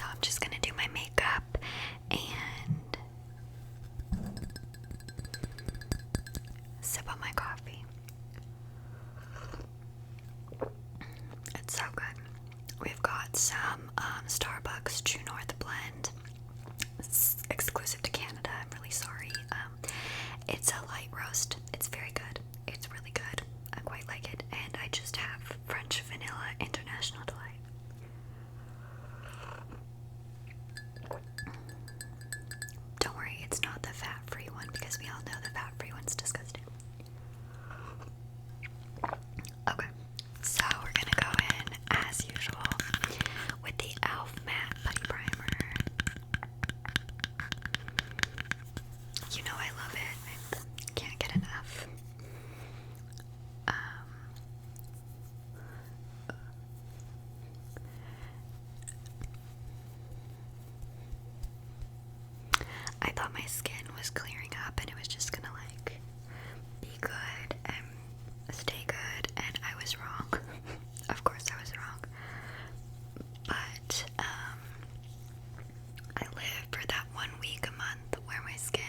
So I'm just gonna do my makeup and sip on my coffee. It's so good. We've got some Starbucks True North blend. It's exclusive to Canada. I'm really sorry. It's a light roast. It's very good. It's really good. I quite like it. And I just have French Vanilla International Delight. Don't worry, it's not the fat-free one because we all know the fat-free one's disgusting. Okay, so we're gonna go in as usual with the e.l.f. Matte Putty Primer. You know I love it. I can't get enough. I thought my skin was clearing up and it was just gonna like be good and stay good, and I was wrong. Of course I was wrong. But I live for that 1 week a month where my skin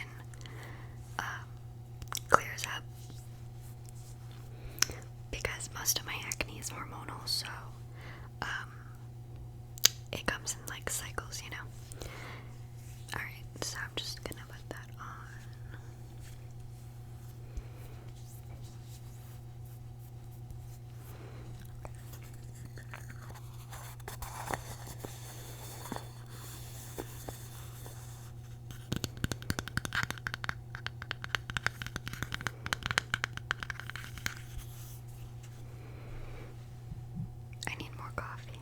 clears up because most of my acne is hormonal, so it comes in like cycles, you know. Alright, so I'm just gonna put that on. I need more coffee.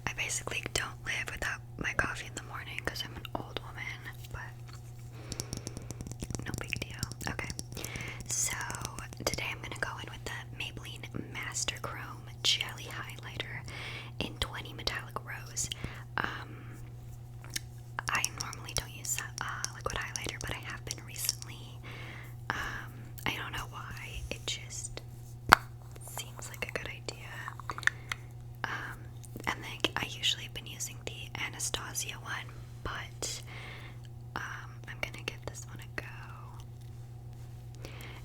I basically don't live without my coffee in the morning because I'm an old woman, but no big deal. Okay, so today I'm gonna go in with the Maybelline Master Chrome Jelly Highlighter in 20 Metallic Rose. I normally don't use liquid highlighter, but I have been recently. I don't know why, it just seems like a good idea. And then I usually have been using the Anastasia one, but I'm gonna give this one a go.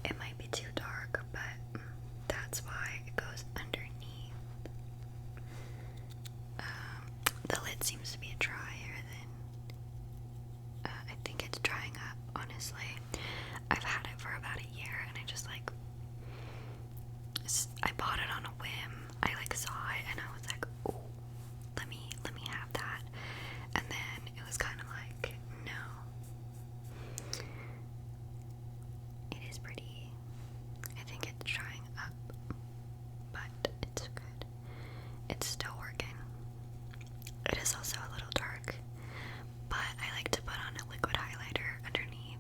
It might be too dark, but that's why it goes underneath. The lid seems to be drier than I think it's drying up, honestly. I've had it for about a year and I just like I bought it on a whim. I like saw it and I was like, "Ooh, let me have that." And then it was kind of like, no. It is pretty. I think it's drying up, but it's good. It's still working. It is also a little dark, but I like to put on a liquid highlighter underneath.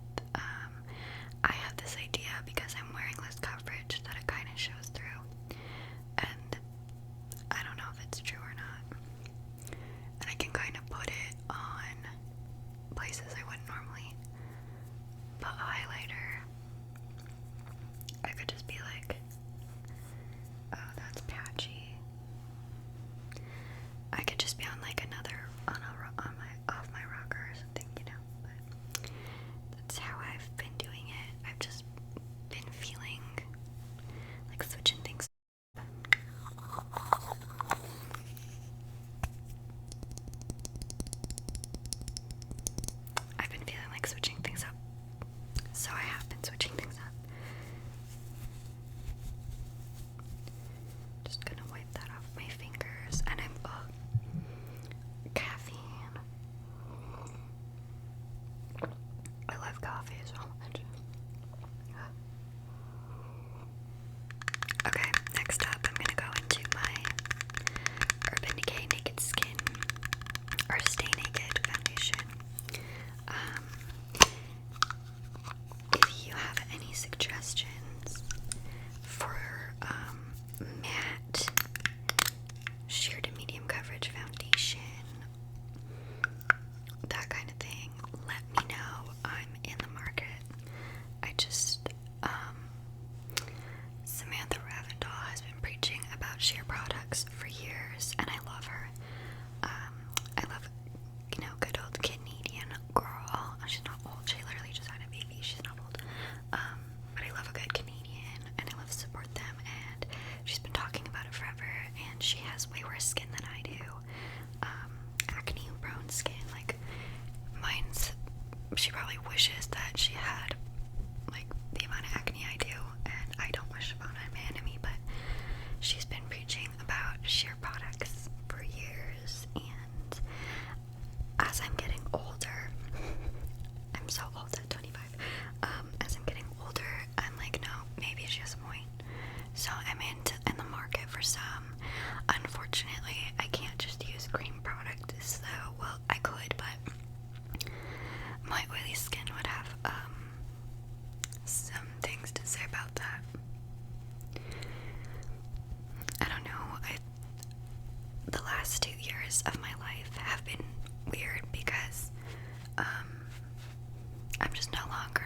I have this idea because I'm wearing less coverage that it kind of shows through, and I don't know if it's true or not. And I can kind of put it on places I wouldn't normally put a highlighter. I could just be like, oh, that's patchy. I could just be on like another off my rocker or something, you know. But that's how I've been doing it. I've just been feeling like switching things up. I've been feeling like switching things up, so I have been switching things up. Just gonna wipe that off my fingers, and I'm caffeine. I love coffee so much. Okay, next up I'm gonna go into my Urban Decay Naked Skin or Stay Naked foundation. If you have any suggestions for matte sheer to medium coverage foundation, that kind of thing, let me know. I'm in the market. I just Samantha Ravindall has been preaching about sheer products for years. years, and I love her. I love, good old Canadian girl. She's not old. She literally just had a baby. She's not old. But I love a good Canadian, and I love to support them, and she's been talking about it forever, and she has way worse skin than I do. Acne-prone skin. Like, she probably wishes that she had, like, the amount of acne I do, and I don't wish upon my enemy, but she's been preaching about sheer products for years, and as I'm getting older, I'm so old at 25, as I'm getting older, I'm like, no, maybe she has a point. So I'm in the market for some. Unfortunately, I can't just use cream products, though. Well, I could, but my oily skin would have some things to say about that. I don't know. The last 2 years of my life have been weird because I'm just no longer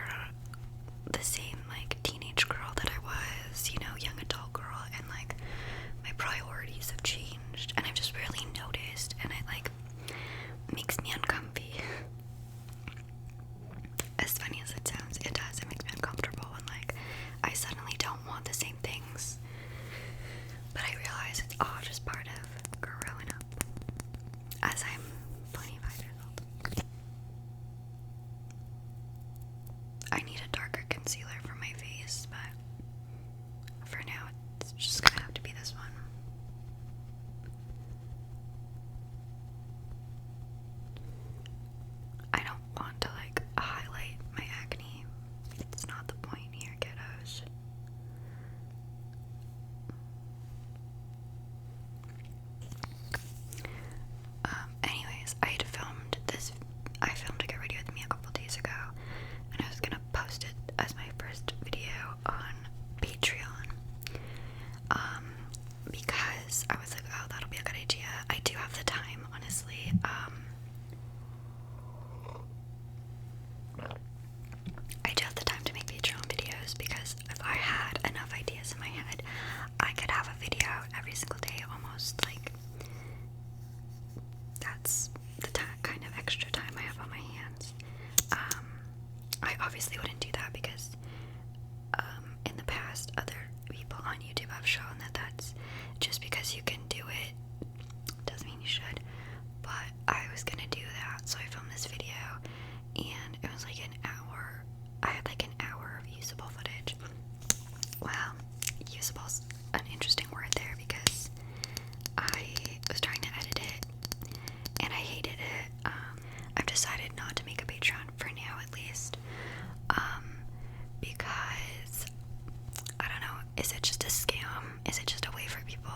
the same, like, teenage girl that I was, young adult girl, and, like, my priorities have changed, and I've just really noticed, and it, like, makes me uncomfy. As funny as it sounds, it does. It makes me uncomfortable, and, like, I suddenly don't want the same things. But I realize it's all just part of growing up, as I'm 25 years old. I need a darker concealer for my face, but for now it's just gonna have to be this one. I don't want to, like, highlight my acne. It's not the point here, kiddos. Anyways, I filmed a Get Ready With Me a couple days ago, and I was gonna post it as my first video on Patreon, because I was like, oh, that'll be a good idea. I do have the time, honestly. I do have the time to make Patreon videos, because if I had enough ideas in my head, I could have a video every single day, almost. Like, that's the kind of extra time I have on my hands. I obviously wouldn't do that because in the past, other people on YouTube have shown that that's just because you can do it doesn't mean you should. But I was gonna do that, so I filmed this video, and it was like an hour. I had like an hour of usable footage. Wow, usable's an interesting word there, because I was trying to edit it and I hated it. I've decided not to make a Patreon for now, at least, because I don't know, is it just a scam? Is it just a way for people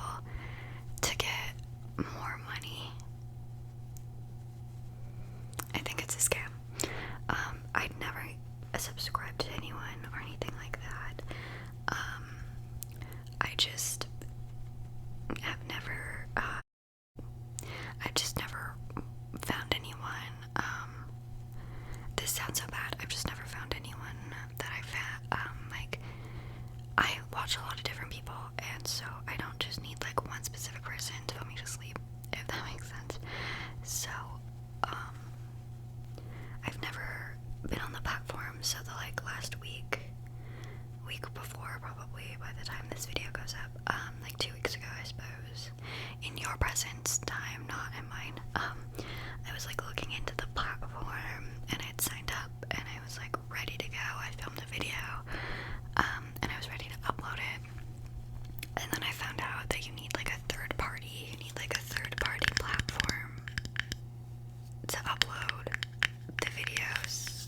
to get more money? I think it's a scam. I'd never subscribed to anyone or anything like that. I just have never, I've just never found anyone, this sounds so bad, I've just never found anyone that I've had, like, I watch a lot of different people, and so I don't just need, like, one specific person to put me to sleep, if that makes sense. So, I've never been on the platform, so the, like, last week before, probably, by the time this video goes up, like 2 weeks ago, I suppose, in your presence time, not in mine, I was, like, looking into the platform, and I'd signed up, and I was, like, ready to go. I filmed a video, and I was ready to upload it, and then I found out that you need, like, a third party platform to upload the videos,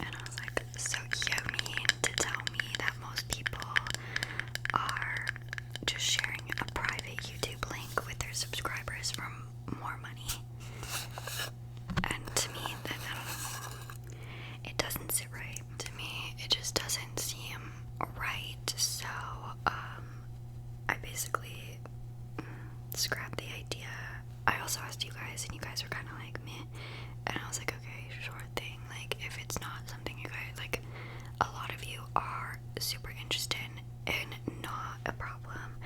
and I was like, so you mean to tell me that most people are just sharing a private YouTube link with their subscribers for more money? And to me, that, I don't know, it doesn't sit right. To me, it just doesn't seem right. So, I basically scrapped the idea. I also asked you guys, and you guys were kind of like, meh, and I was like, okay, sure thing. Like, if it's not something you guys, like, a lot of you are super interested in, not a problem.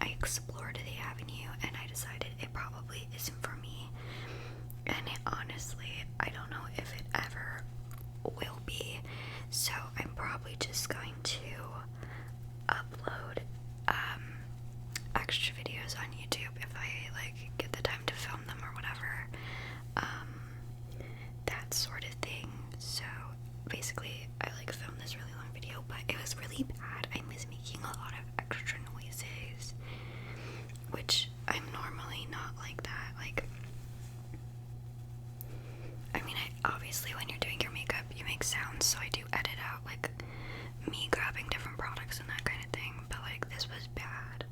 I explored the avenue, and I decided it probably isn't for me. And honestly, I don't know if it ever will be. So I'm probably just going to upload extra videos on YouTube if I like get the time to film them or whatever. That sort of thing. So basically, I like filmed this really long video, but it was really bad. I was making a lot of extra noises, which I'm normally not like that. Like, I mean, obviously when you're doing your makeup, you make sounds, so I do edit out like me grabbing different products and that kind of thing. But like, this was bad.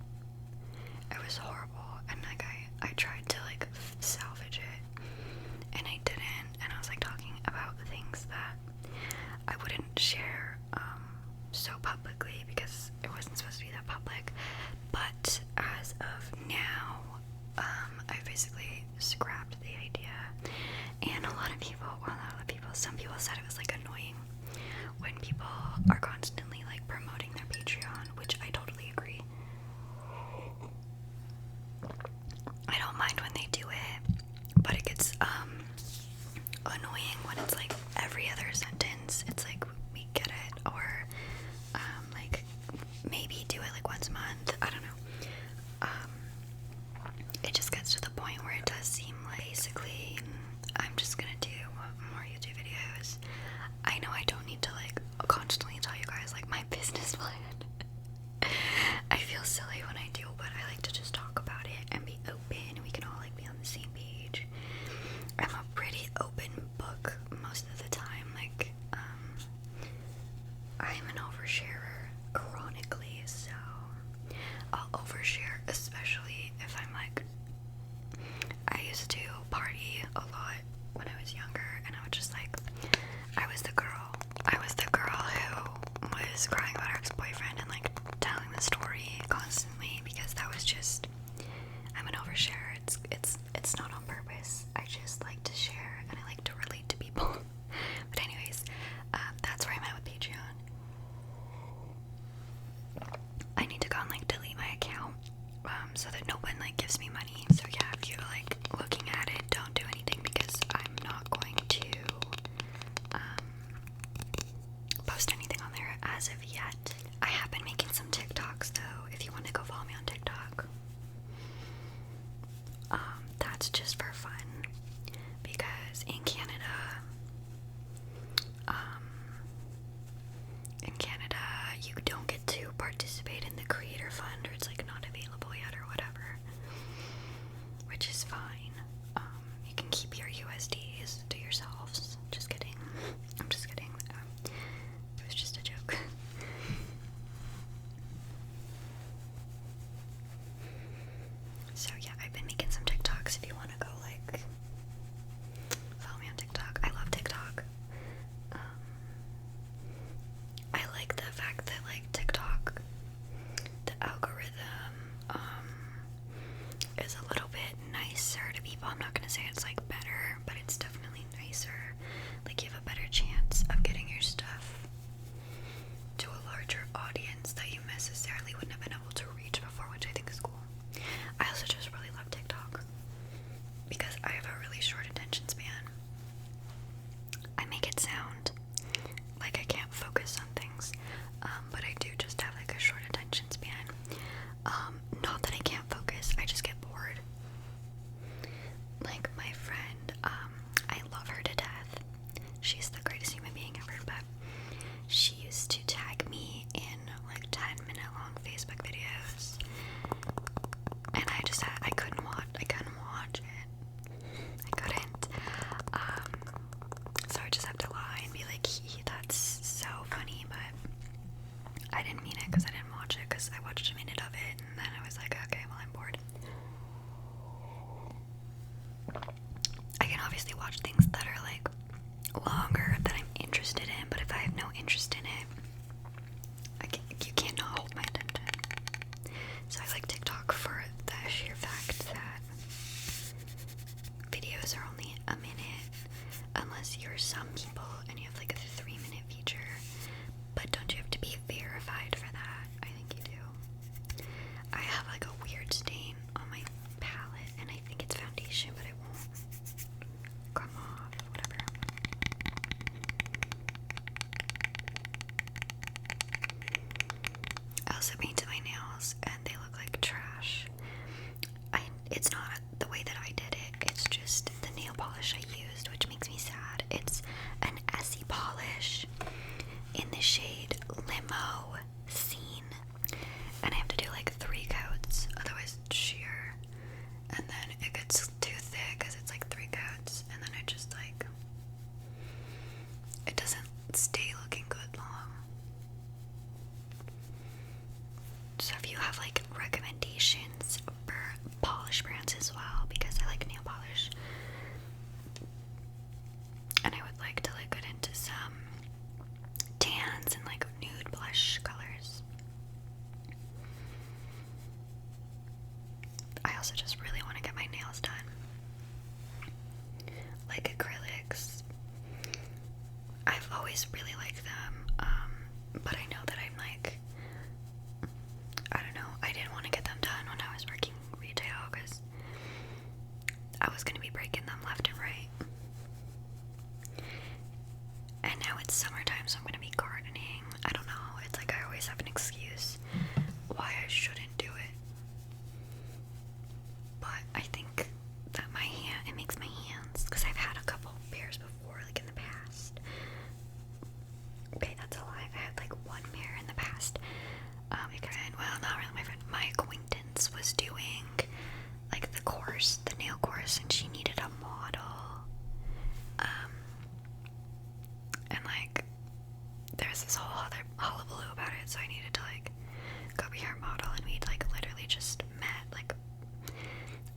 It was horrible, and like I tried to like salvage it, and I didn't. And I was like talking about things that I wouldn't share so publicly because it wasn't supposed to be that public. But as of now, I basically scrapped the idea. And a lot of people, some people said it was like annoying when people are constantly like promoting their Patreon, which I totally agree. I don't mind when they do it, but it gets annoying when it's like every other sentence. It's like, we get it, or like maybe do it like once a month. I don't know. It just gets to the point where it does seem like basically I'm just gonna do more YouTube videos. I know I don't need to like constantly tell you guys like my business plan. I feel silly when I do, but I like to just talk about it and be open, and we can all like be on the same page. I'm a pretty open book most of the time. Like, I'm an oversharer chronically, so I'll overshare, especially if I'm like, I used to party a lot when I was younger, and I would just like, I was the girl who was crying about her ex-boyfriend and like telling the story constantly, because that was just, I'm an oversharer. It's not on purpose. I just like to share, and I like to relate to people. But anyways, that's where I'm at with Patreon. I need to go and like delete my account, so that no one like gives me money. So yeah, if you're like looking at it, don't do anything, because I'm not going to post anything on there as of yet. I have been making some TikToks though, if you want to go follow me on TikTok. That's just for fun, because in Canada, you don't get to participate in the creator fund, or it's like not available yet or whatever, which is fine. You can keep your USDs to yourselves. Just kidding. I'm just kidding. It was just a joke. So yeah, I've been making some TikToks if you want to go like follow me on TikTok. I love TikTok. I like the fact that like TikTok, the algorithm is a little bit nicer to people. I'm not gonna say it's like better, but it's definitely nicer. Like, you have a better chance of getting your stuff to a larger audience that you necessarily wouldn't have been able to reach before, which I think is cool. I also just really love TikTok because I have a really short attention span. I make it sound like I can't focus on things, but I do just have like a short attention span. Not that I can't focus, I just get bored. Like my friend, I love her to death. She's the greatest human being ever, but she used to tag me in like 10-minute long Facebook videos, and I couldn't watch it. I couldn't. So I just have to lie and be like, that's so funny, but I didn't mean it because I didn't watch it, because I watched a minute of it, and then I was like, okay, well, I'm bored. I can obviously watch things that are like longer that I'm interested in, but if I have no interest in it, you can't not hold my attention. So I like TikTok for the sheer fact that videos are only a minute, unless you're some people and you have like a 3-minute feature. But don't you have to be verified for that? I think you do. I have like a weird also just really want to get my nails done. Like acrylics, I've always really liked them, but I know that I'm like, I don't know, I didn't want to get them done when I was working retail because I was going to be breaking them left and right. And now it's summertime, so I'm going to be gardening. I don't know, it's like I always have an excuse why I shouldn't do it. But I think that it makes my hands, because I've had a couple pairs before, like in the past. Okay, that's a lie. I had like one pair in the past. Well, not really my friend. My acquaintance was doing like the nail course, and she needed a model. And like, there's this whole other hullabaloo about it, so I needed to like go be her model, and we'd like literally just met like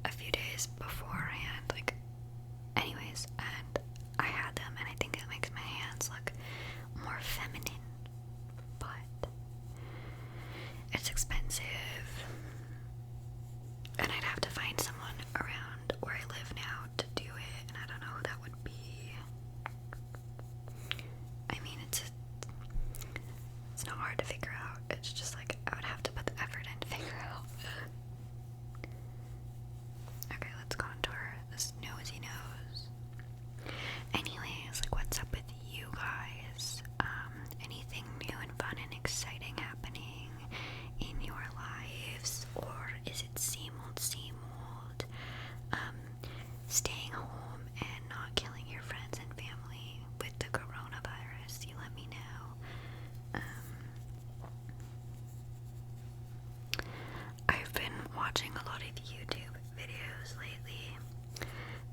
a few days beforehand, like, anyways, and I had them, and I think it makes my hands look more feminine, but it's expensive, and I'd have to find someone around where I live now to do it, and I don't know who that would be. I mean, it's not hard to figure out, it's just like, I would have to put the effort in to figure out. Okay, let's contour this nosy nose. Anyways, like, what's up with you guys? Anything new and fun and exciting happening in your lives? Or is it same old, staying home and not killing your friends and family with the coronavirus? You let me know. I've been watching a lot of YouTube videos lately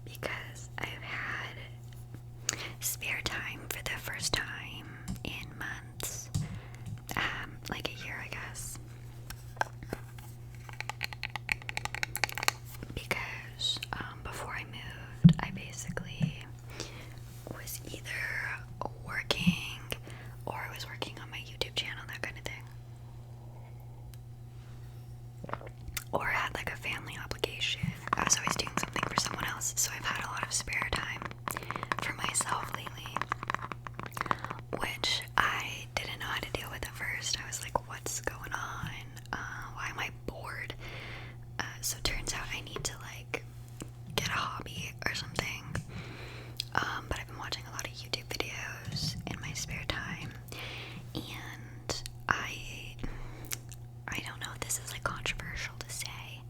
because I've had spare time for the first time in months, like a year, I guess, because before I moved, I basically was either working or I was working on my YouTube channel, that kind of thing, or I had like a family obligation. I was always doing something for someone else, so I've had a lot of spare time for myself lately, which I didn't know how to deal with at first. I was like, what's going on? Why am I bored? So it turns out I need to like get a hobby or something. But I've been watching a lot of YouTube videos in my spare time, and I don't know if this is like controversial to say.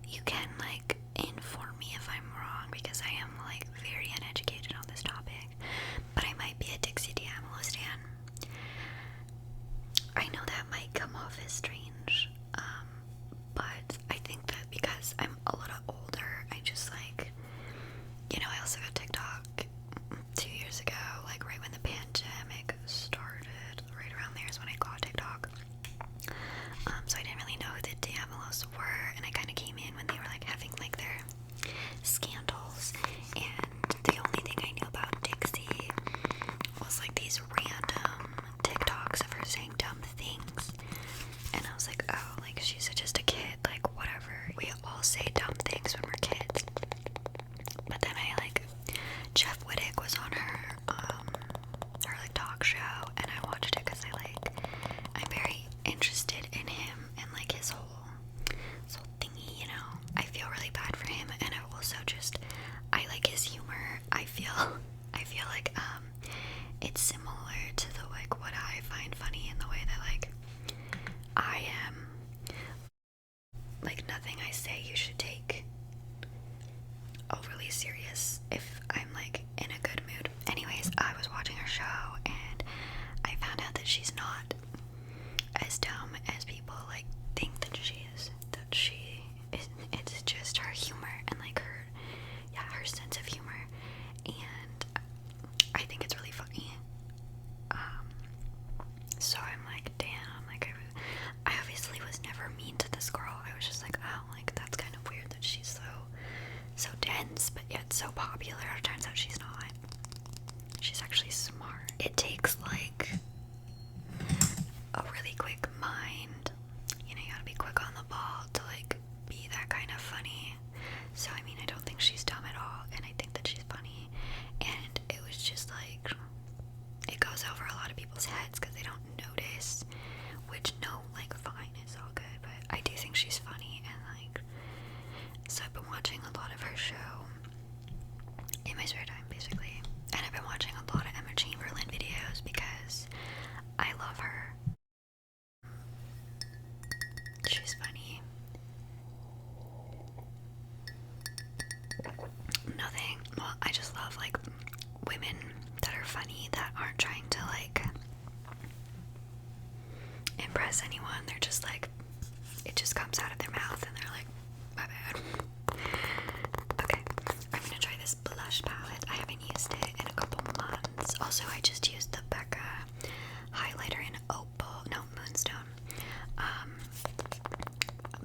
You can like inform me if I'm wrong, because I am like very uneducated on this topic, but I might be a Dixie D'amelio stan. I know that might come off as strange, but I think that because I'm a little older, I just like, I also got TikTok 2 years ago, like right when the pandemic started, right around there is when I got TikTok. So I didn't really know who the D'Amelios were, and I kind of came in when they were like having like their scandals, and the only thing I knew about Dixie was like these random TikToks of her saying dumb things, and I was like, oh, like she's just a kid, like whatever. We all say dumb things when we're kids. But then Jeff Wittick was on her like talk show, and I watched it because I'm very interested in him and like his whole thingy, I feel really bad for him, and I like his humor. I feel like it's similar to the like what I find funny, in the way that like I am like nothing I say you should take overly serious if I'm like in a good mood. Anyways, I was watching her show, and I found out that she's not as dumb as people like think that she is. That she is. It's just her humor and like her sense of humor, and I think it's really funny. So I'm like, damn, like I obviously was never mean to this girl. I was just like, oh, like that's kind of weird that she's so dense, but yet so popular. It turns out she's not. She's actually smart. It takes like a really quick mind. You gotta be quick on the ball to like be that kind of funny. show in my spare time, basically. And I've been watching a lot of Emma Chamberlain videos because I love her. She's funny. Nothing. Well, I just love like women that are funny that aren't trying to like impress anyone. They're just like, it just comes out of their mouth and they're like, my bad. Okay, I'm gonna try this blush palette. I haven't used it in a couple months. Also, I just used the Becca highlighter in Opal, no, Moonstone.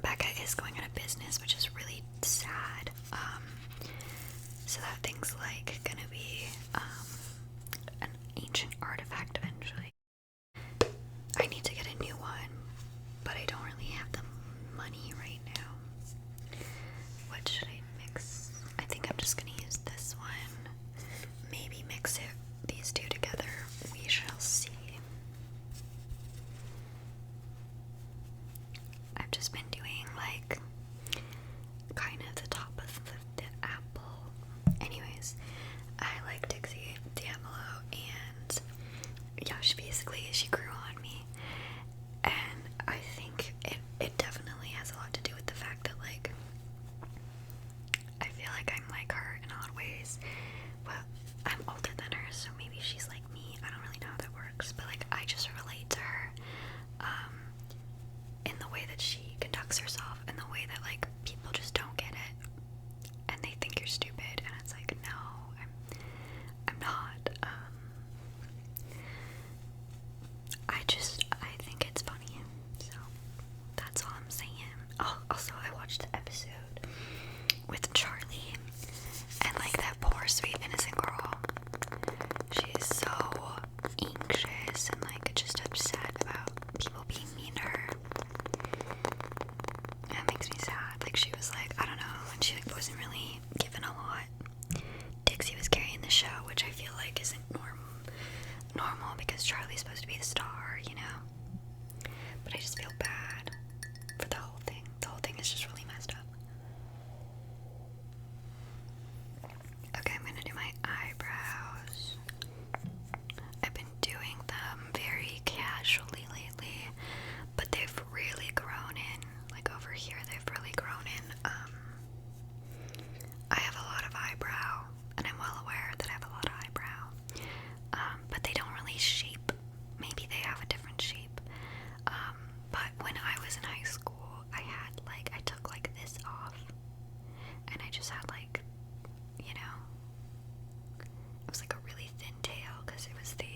Becca is going out of business, which is really sad. So that thing's like gonna be an ancient artifact eventually. I need to get a new one, but I don't really have the money right now. What should I mix? I think I'm just gonna use this one. Maybe mix these two together. We shall see. I've just been doing like kind of the top of the apple. Anyways, I like Dixie D'amelio, and yeah, she grew on me, and I think it definitely has a lot to do with the fact that like I feel like I'm like her in odd ways. Well, I'm older than her, so maybe she's like me. I don't really know how that works, but like I just relate to her in the way that she conducts herself, in the way that like people just don't get it and they think you're stupid, and it's like, no, I'm not. I think it's funny, so that's all I'm saying. Oh, also, I watched the episode with Charlie, and like that poor sweet innocent girl, she's so anxious and like just upset about people being mean to her. That makes me sad. Like, she was like, I don't know, and she like wasn't really given a lot. Dixie was carrying the show, which I feel like isn't normal because Charlie's supposed to be the star, you know? But I just feel bad for the whole thing. The whole thing is just really messed up. Okay, I'm gonna do my eyebrows. I've been doing them very casually lately, but they've really grown in. Like over here, they've really grown in. I have a lot of eyebrow, and I'm well aware that I have a lot of eyebrow. But they don't really shape. Maybe they have a different shape. But when I was in high school, I took like this off, and I just had like, you know, it was like a really thin tail because it was the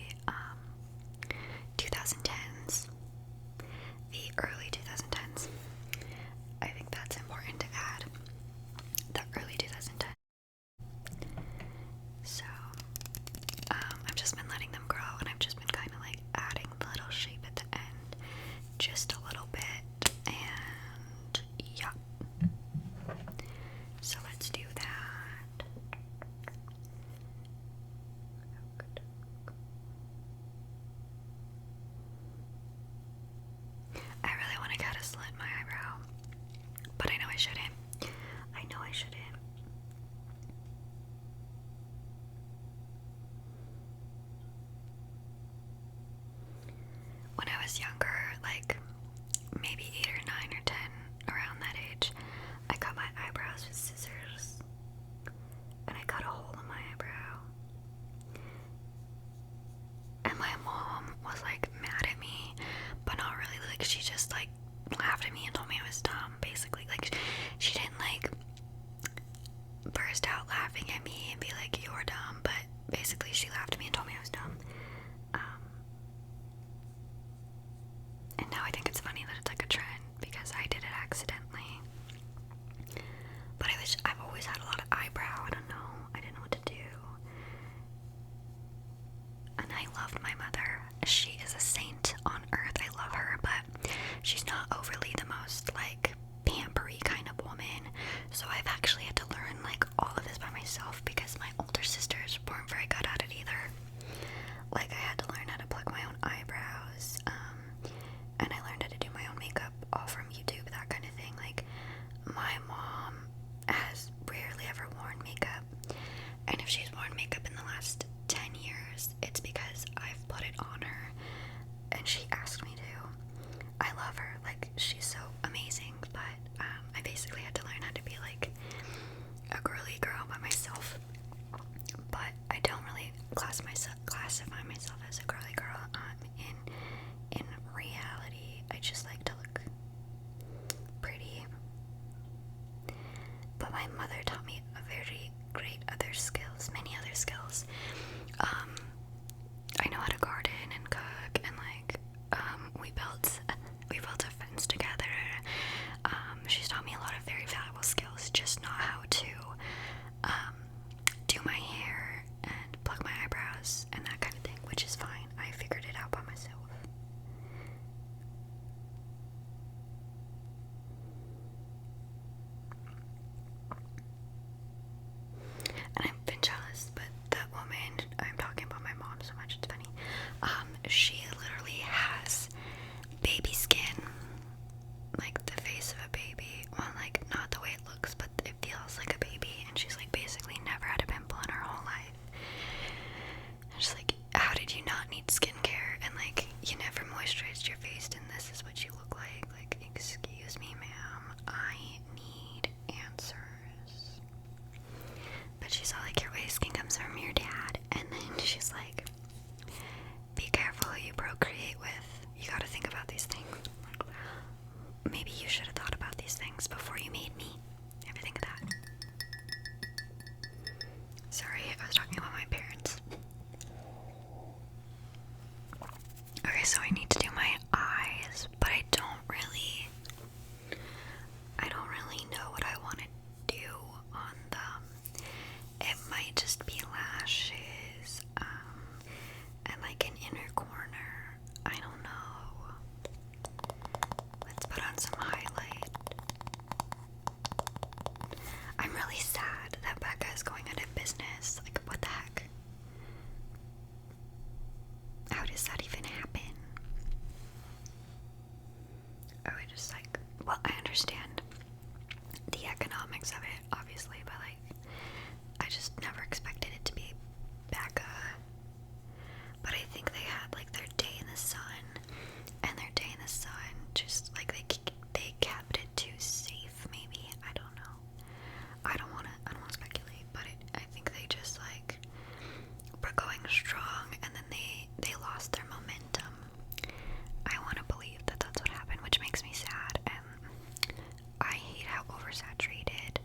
2010s, the early 2010s. I think that's important to add, the early 2010s. So, I've just been letting them grow, and I've just been kind of like adding the little shape at the end, just a little bit, and yeah. So let's do that. I really want to cut a slit in my eyebrow, but I know I shouldn't. When I was younger, like maybe 8 or 9 or 10, around that age, I cut my eyebrows with scissors, and I cut a hole in my eyebrow. And my mom was like mad at me, but not really. Like, she just like laughed at me and told me I was dumb, basically. Like, she didn't like burst out laughing at me and be like, you're dumb, but basically she laughed at me and told me I was dumb. And now I think it's funny that it's like a trend because I did it accidentally. But I've always had a lot of eyebrow. I don't know. I didn't know what to do. And I loved my mother. She is a saint on earth. I love her, but she's not overly the most like pampery kind of woman. So I've actually had to learn like all of this by myself because my older sisters weren't very good at it either. Like, I had to learn how to pluck my own eyebrows, and I learned how to do my own makeup all from YouTube, that kind of thing. Like, my mom has rarely ever worn classify myself as a girly girl. In reality, I just like to look pretty. But my mother taught me a very great many other skills. I know how to garden and cook, and like we built a fence together. She's taught me a lot of very valuable skills, just not how to do my hair and pluck my eyebrows and that kind of thing, which is fine. I figured it out by myself. And I've been jealous, but that woman, I'm talking about my mom so much, it's funny. She literally has baby skin, like the face of a baby. Well, like not the way it looks, but it feels like a baby. And she's like basically never had a pimple in her whole life. And she's like, how did you not need skincare? And like, you never moisturized your face, and this is what you look like. Like, excuse me, ma'am, I need answers. But she's all like, your waist skin comes from your dad. And then she's like, be careful who you procreate with. You gotta think about these things. Maybe you should have thought about these things before you made me. Ever think of that? Sorry, I was talking about my parents. Okay, so I need to do my eyes, but I don't really know what I want to do on them. It might just be lashes, and like an inner corner. I don't know. Let's put on some highlight. I'm really sad that Becca is going out of business. Like, what the heck? How does that even happen? Oh, I just like, well, I understand the economics of it, obviously, but like, I just never expected it to be Becca. But I think they had like their day in the sun, and their day in the sun, just like they kept it too safe, maybe. I don't know. I don't wanna speculate, but I think they just like were going strong, and then they lost their momentum. I want to believe that that's what happened, which makes me sad, and I hate how oversaturated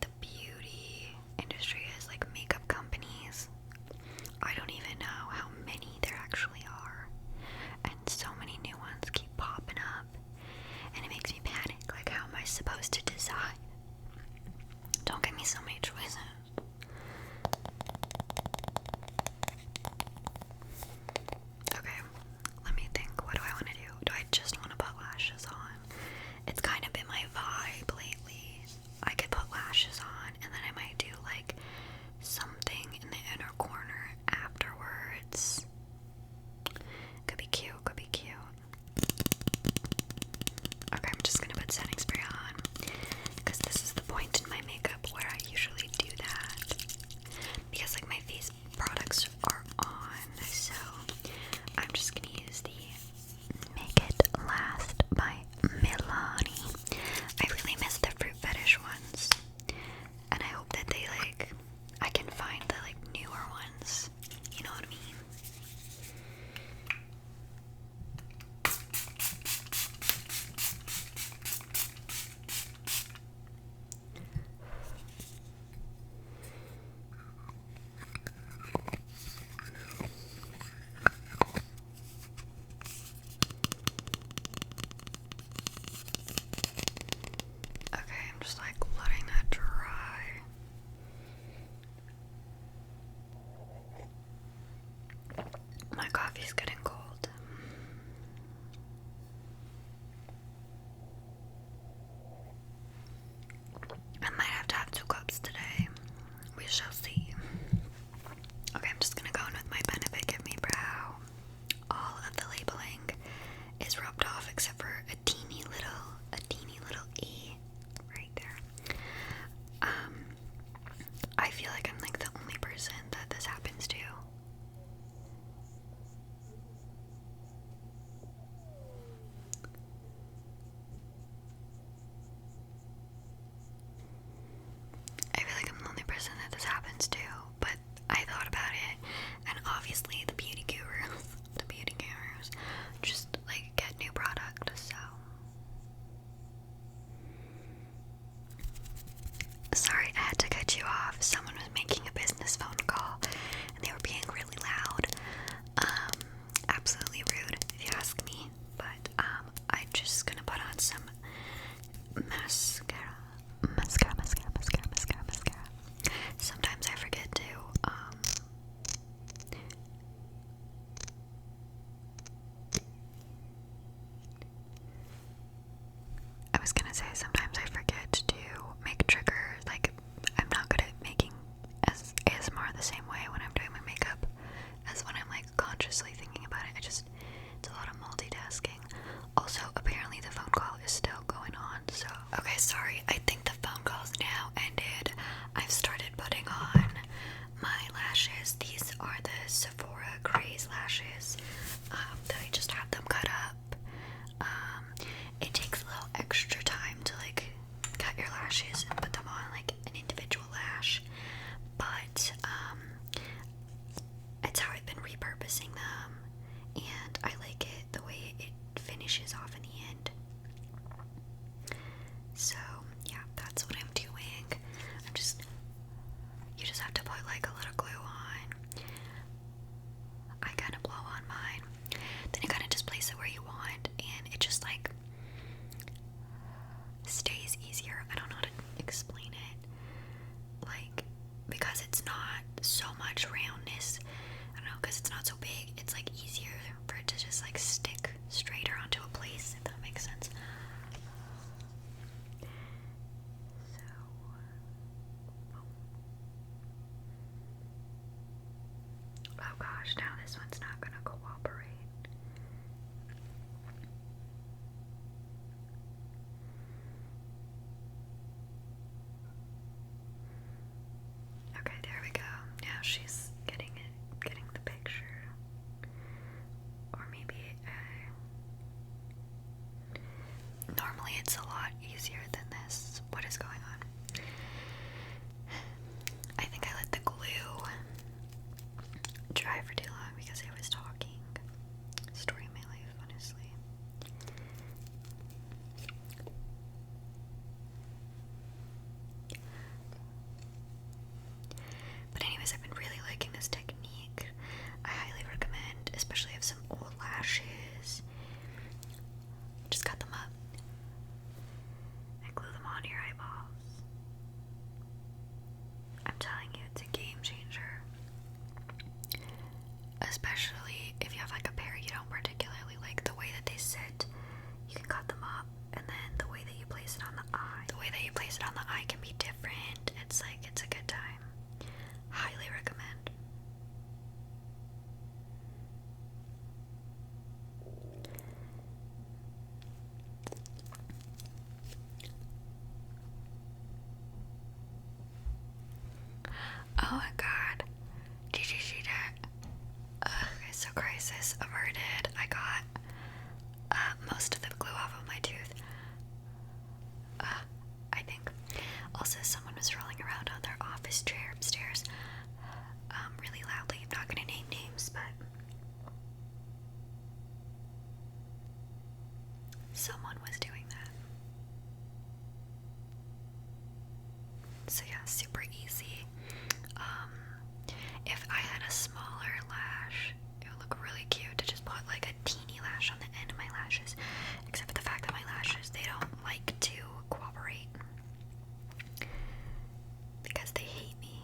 the beauty industry is, like makeup companies. I don't even know how many there actually are, and so many new ones keep popping up, and it makes me panic. Like, how am I supposed to decide? Don't give me so many choices. Okay, let me think. What do I want to do? Do I just want to put lashes on? It's kind of been my vibe lately. I could put lashes on, and then I might do like something in the inner corner afterwards. Could be cute, could be cute. Okay, I'm just gonna put setting spray on, because this is the point in my makeup where I usually do that. like, because it's not so much roundness, I don't know, because it's not so big, it's like easier for it to just like stick straighter onto a place, if that makes sense. So, oh gosh, now this one's not gonna cooperate. Okay, there we go. Now she's getting the picture. Or maybe, normally it's a lot easier than this. What is going on? I think I let the glue dry for too long because I was talking. Story of my life, honestly. But anyways, I've been really liking this technique. I highly recommend, especially if some old lashes. Just cut them up and glue them onto your eyeballs. I'm telling you, it's a game changer. Especially if you have like a pair you don't particularly like the way that they sit. You can cut them up, and then the way that you place it on the eye. The way that you place it on the eye can be different. It's like, it's a good time. Highly recommend. Oh my god. Did you see that? Okay, so crisis averted. I got most of the glue off of my tooth. I think. Also, someone was rolling around on their office chair upstairs really loudly. I'm not gonna name names, but someone was doing that. So yeah, super easy. If I had a smaller lash, it would look really cute to just put like a teeny lash on the end of my lashes. Except for the fact that my lashes, they don't like to cooperate because they hate me.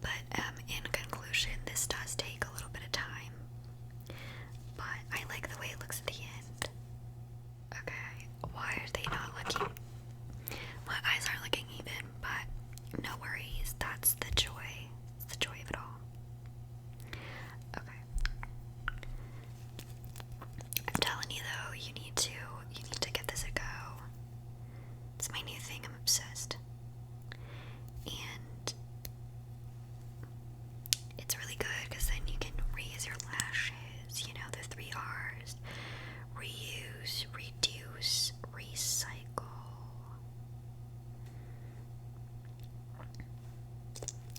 But in conclusion, this does take a little bit of time, but I like the way it looks at the end. Okay, why are they not looking? My eyes aren't looking even, but no worries, that's the joy. It's the joy of it all. Okay. I'm telling you though, you need to give this a go. It's my new thing, I'm obsessed. And it's really good because then you can reuse your lashes, you know, the 3 R's. Reuse, reduce, recycle.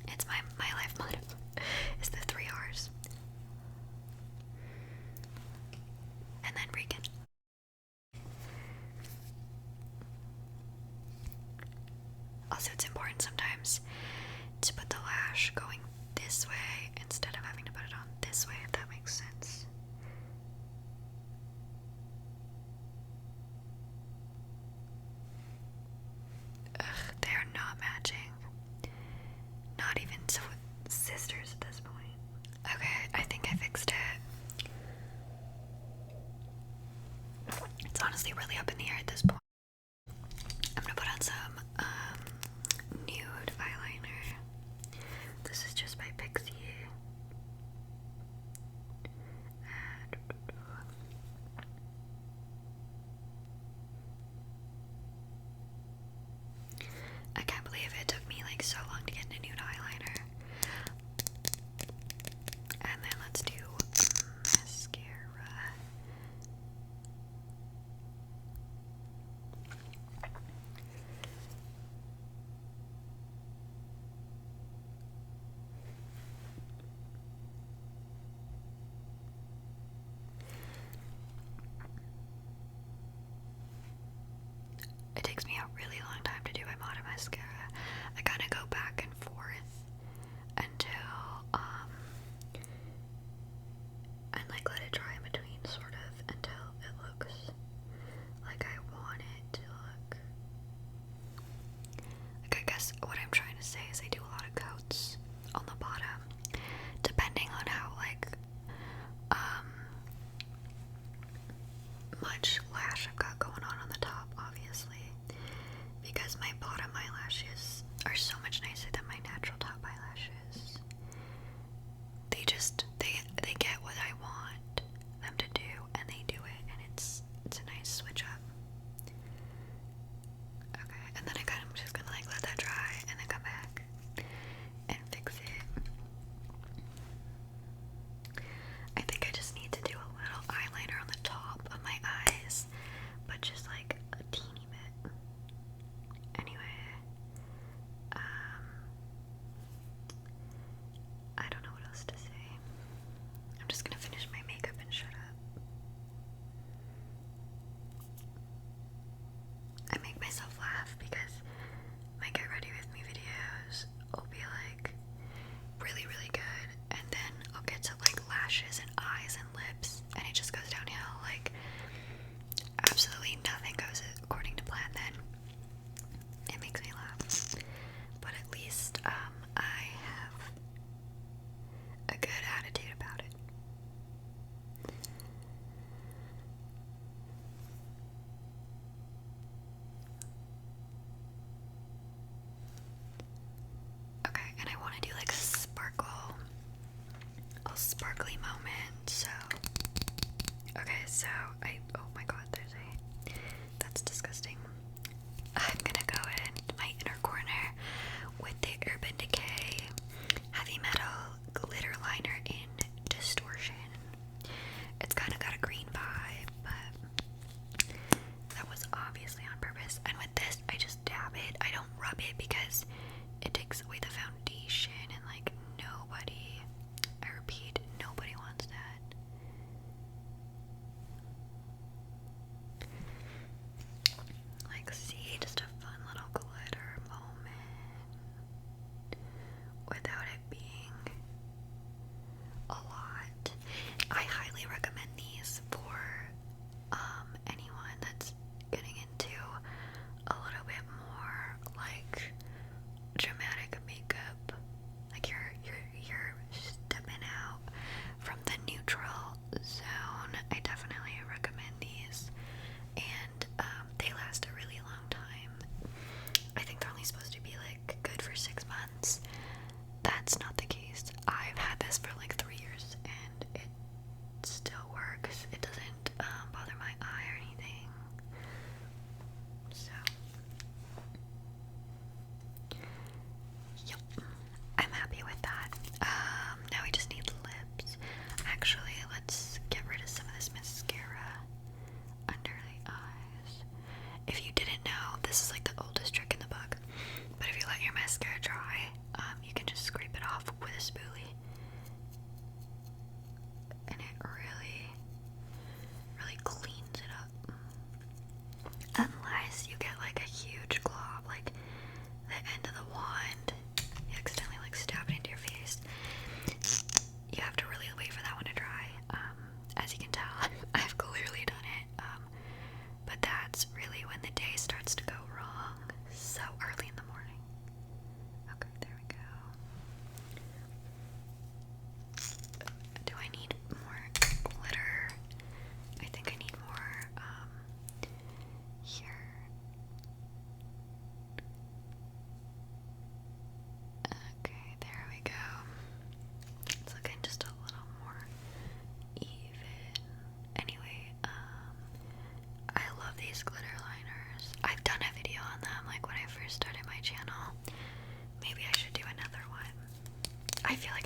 It's my life motto. It's the 3 R's. And then Regan. Also, it's important sometimes to put the lash going this way instead of having to put it on this way, if that makes sense. Ugh, they're not matching. Not even sisters at this point. Okay, I think I fixed it. It's honestly really up in the air at this point. I'm gonna put on some nude eyeliner. This is just by Pixie. I can't believe it took me like so long to get into nude eyeliner. And then let's do mascara. It takes me a really long time to do my Autonomous mascara. I kind of go back and forth until and like let it dry in between, sort of, until it looks like I want it to look. my bottom eyelashes are so much nicer than my natural top eyelashes. They get what I want them to do, and they do it, and it's a nice switch up. Okay, and then I'm just gonna like let that dry and then come back and fix it. I think I just need to do a little eyeliner on the top of my eyes, but just like a teeny bit. Anyway, I don't know what else to say. I'm just gonna finish my makeup and shut up. I make myself laugh because my get ready with me videos will be like really, really good, and then I'll get to like lashes and eyes and lips, and it just goes downhill. Like absolutely nothing goes according to plan. Then it makes me laugh, but at least I have a good attitude about it. Okay, and I want to do like a sparkly moment. So, okay, so oh my god, that's disgusting. I'm gonna go in my inner corner with the Urban Decay Heavy Metal Glitter Liner in Distortion. It's kind of got a green vibe, but that was obviously on purpose. And with this, I just dab it. I don't rub it because it takes away the foundation, and like I repeat, nobody wants that. Like, see, just a fun little glitter moment without it being a lot. I highly recommend these for anyone that's getting into a little bit more like dramatic makeup. Like you're stepping out from the neutral zone. I definitely recommend these, and they last a really long time. I think they're only supposed to be like good for 6 months. That's not the case. I've had this for like 3 years, and it still works. It doesn't bother my eye or anything. So, yep, I'm happy with that. Now we just need lips. Actually, let's get rid of some of this mascara under the eyes. If you didn't know, this is like the oldest trick in the book, but if you let your mascara dry, you can just scrape it off with a spoolie, and it really, really cleans it up. Unless you get like a huge glob, like the end of the wand, you accidentally like stab it into your face. You have to really wait for that one to dry. As you can tell, I've clearly done it. But that's really when the day starts to go wrong. So early in the morning. Okay, there we go. Do I need more glitter? I think I need more, here. Okay, there we go. It's looking just a little more even. Anyway, I love these glitter liners. I've done a video on them, like when I first started my channel. Maybe I should do another one. I feel like